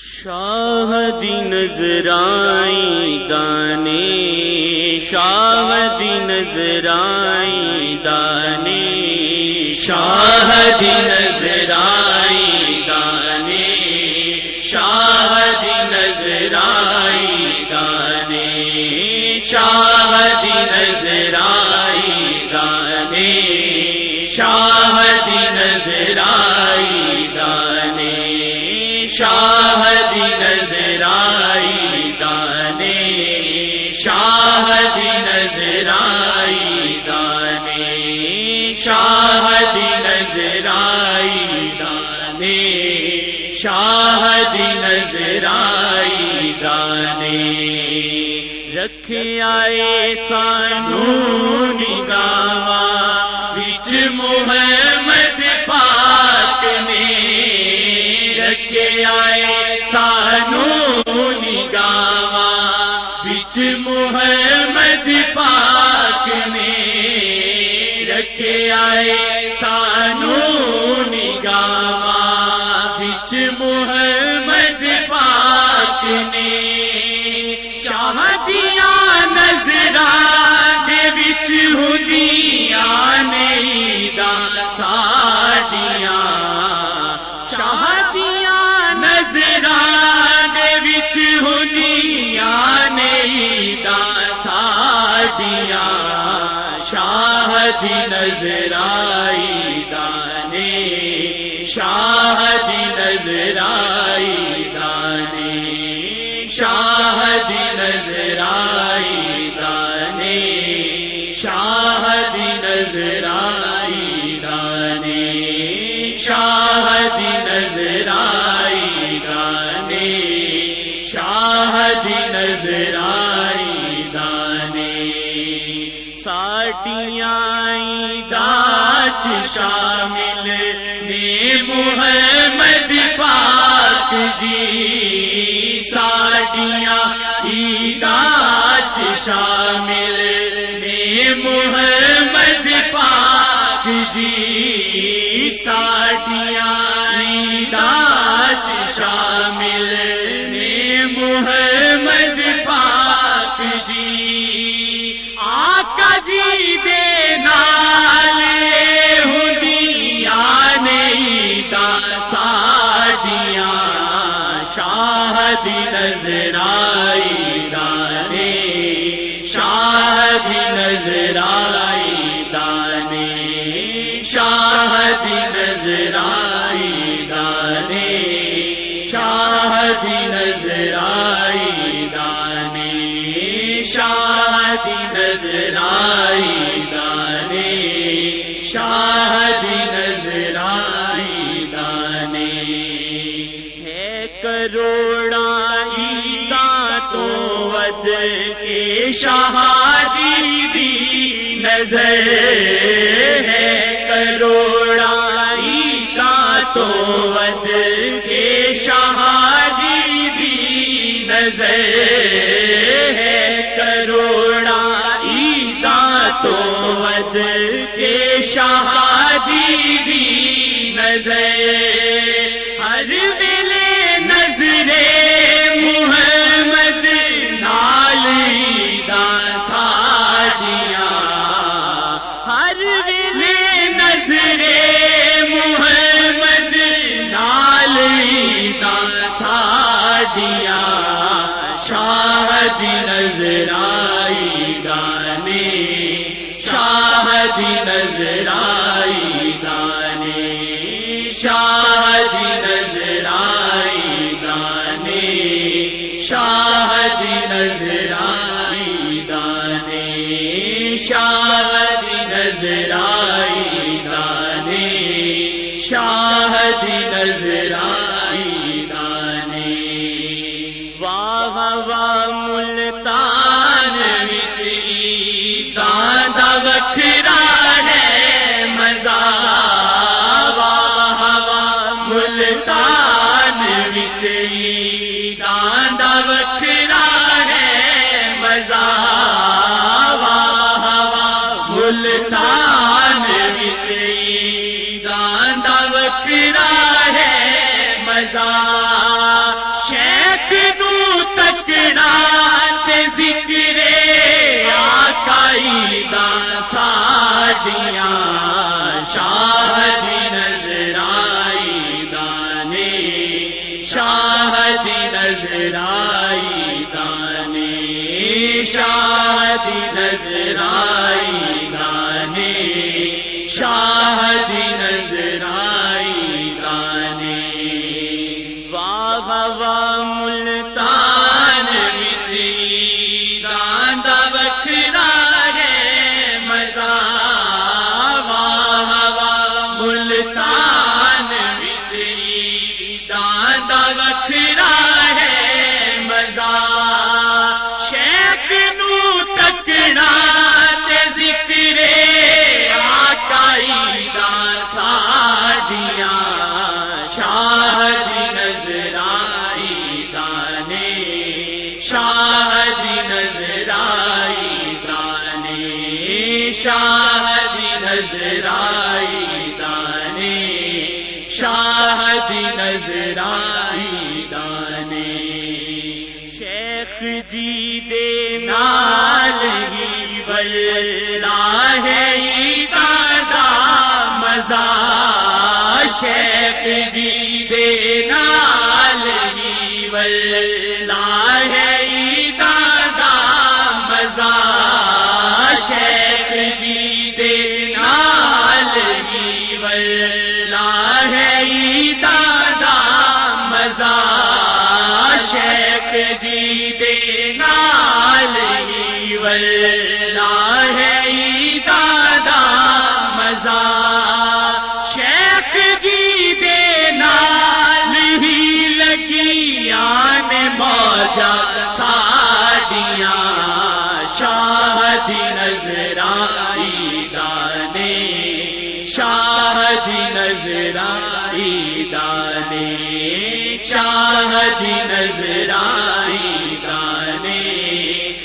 شاہدی نظر آئی دانے، شاہدی نظر آئی دانے، شاہدی نظر آئی دانے، شاہدی نظر آئی دانے، شاہدی نظر آئی دانے، شاہدی نظر آئی دانے، شاہدی نظر آئی دانے، شاہدی نظر آئی دانے، شاہدی نظر آئی دانے، شاہدی نظر آئی دانے، رکھ آئے سانو نگاواں وچ محمد پاک نے، رکھ آئے سانو نگاواں وچ محمد پاک نے، رکھ آئے سانو نگاواں وچ محمد پاک نے، شاہدیاں نظراں دے وچ ہندیاں نہیں دا ساڈیاں، شاہدیاں نظراں دے وچ ہندیاں نہیں دا ساڈیاں، شاہدی نظر آئی دانے، شاہدی نظر آئی دانے، شاہدی نظر آئی دانے، شاہدی نظر آئی دانے، شاہدی نظر آئی دانے، شاہدی نظر آئی دانے، ساڈیاں عیداں چ شامل نے محمد پاک جی، ساڈیاں عیداں چ شامل نے محمد پاک جی، ساڈیاں عیداں چ شامل نے محمد پاک جی، آقا جی دے نال ہندیاں نہیں دا ساڈیاں، شاہدی نظر آئی دانے، شاہدی نظر آئی دانے، شاہدی نظر آئی دانے، شاہدی نظر آئی دانے، شاہدی نظر آئی دانے، شاہدی نظر آئی دانے، ہے کروڑاں عیداں تو ود کے شاہ جی دی نظر ہے، کروڑاں عیداں تو ود کے شاہ جی دی نظر ہے، کروڑاں عیداں تو ود کے شاہ جی دی نظر، ہر ویلے نظرے محمد نال عیداں ساڈیاں، ہر ویلے نظرے محمد نال عیداں ساڈیاں، شاہدی نظر آئی دانے، شاہدی نظر آئی دانے، شاہدی نظر آئی دانے، شاہدی نظر آئی دانے، شاہدی نظر آئی دانے، شاہدی نظر آئی دانے، واہ واہ ملتان وچ عیداں دا وکھرا ہے مزہ، واہ واہ ملتان وچ عیداں دا وکھرا ہے مزہ، واہ واہ ملتان وچ عیداں دا وکھرا ہے مزہ، شاہ دی نظر آئی دانے شاہ دی نظر آئی دانے شاہ دی نظر آئی دانے شاہ دی نظر آئی دانے واہ واہ ملتان وچ عیداں دا وکھرا ہے مزہ واہ واہ ملتان وچ عیداں دا وکھرا ہے مزہ شیخ نو تکنا تے ذکر آقا عیداں ساڈیاں شاہ دی نظر آئی دانے شاہ دی نظر آئی دانے شاہ دی نظر آئی دانے شاہ دی نظر آئی دانے شیخ جی دے نال ہی واللہ عیداں دا مزہ شیخ جی دے نال ہی واللہ عیداں دا مزہ شیخ جی دے نال ہی واللہ عیداں دا مزہ شیخ جی دے نال ہی واللہ عیداں دا مزہ شیخ جی دے نال ہی لگیاں نے موجاں ساڈیاں شاہ دی نظر آئی دانے شاہ دی نظر آئی دانے شاہ دی نظر آئی دانے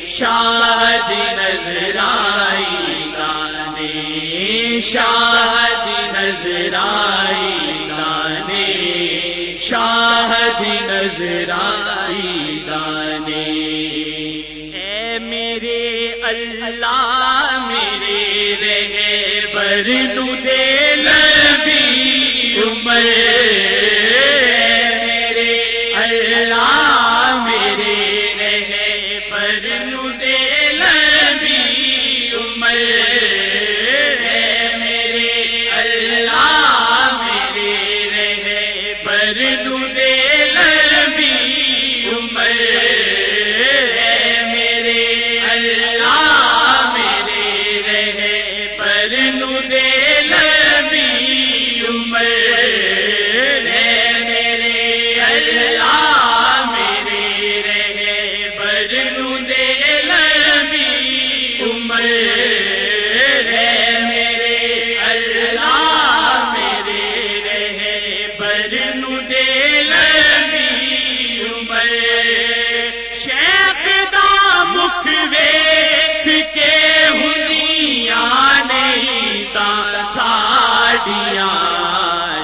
شاہ دی نظر آئی دانے شاہ دی نظر آئی دانے شاہ دی نظر آئی دانے اے میرے اللہ میرے رہبر نو دے لمبی عمر میرے اللہ میرے رہبر نو دے لمبی عمر میرے اللہ میرے رہبر نو دے لمبی عمر میرے اللہ میرے رہبر نو دے لمبی عمر میرے اللہ میرے رہبر نو دے لمبی عمر میرے اللہ میرے رہبر نو دے لمبی عمر شیخ دا مکھ ویکھ کے ہنیاں نہیں تاں ساڈیاں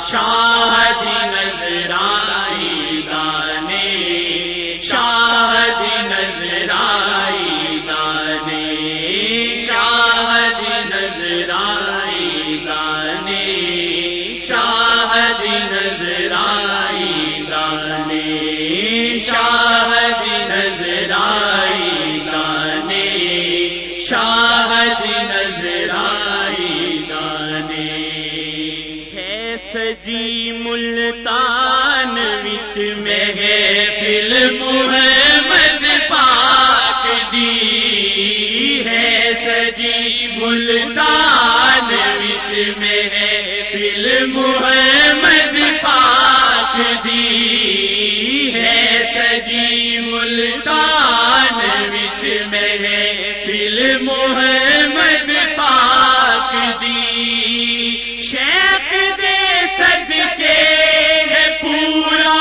شاہ دی نظر آئی دانے شاہ دی نظر آئی دانے شاہ دی نظر آئی دانے شاہ دی نظر آئی دانے شاہ دی نظر آئی دانے شاہ دی نظر آئی دانے ہے سجی ملتان وچ محفل محمد پاک دی ہے سجی ملتان وچ محفل محمد پاک دی ہے سجی ملتان وچ محفل محمد پاک دی شیخ دے صدقے ہے پورا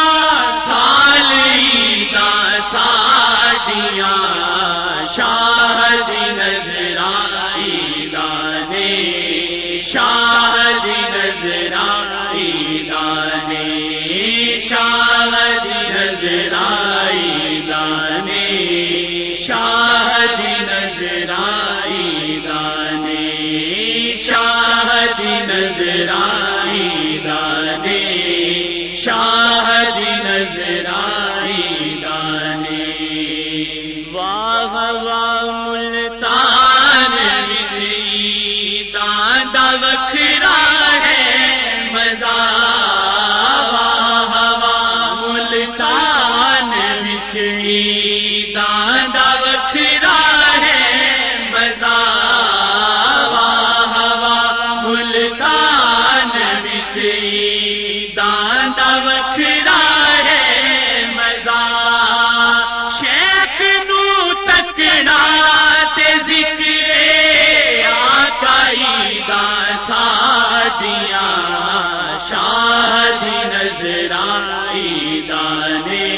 سال عیداں ساڈیاں شاہ دی نظر آئی دانے شاہ دی نظر آئی دانے شاہ دی نظر آئی دانے شاہ دی نظر آئی دانے عیداں دا وکھرا ہے مزہ واہ واہ ملتان وچ عیداں دا وکھرا ہے مزہ شیخ نو تکنا تے ذکر آقا عیداں ساڈیاں شاہ دی نظراں عیداں نے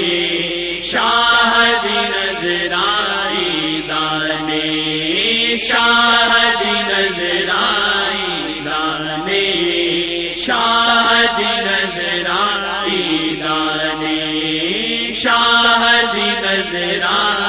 شاہ دی نظراں عیداں نے شاہ دی نظراں عیداں نے شاہ دی نظراں عیداں نے شاہ دی نظراں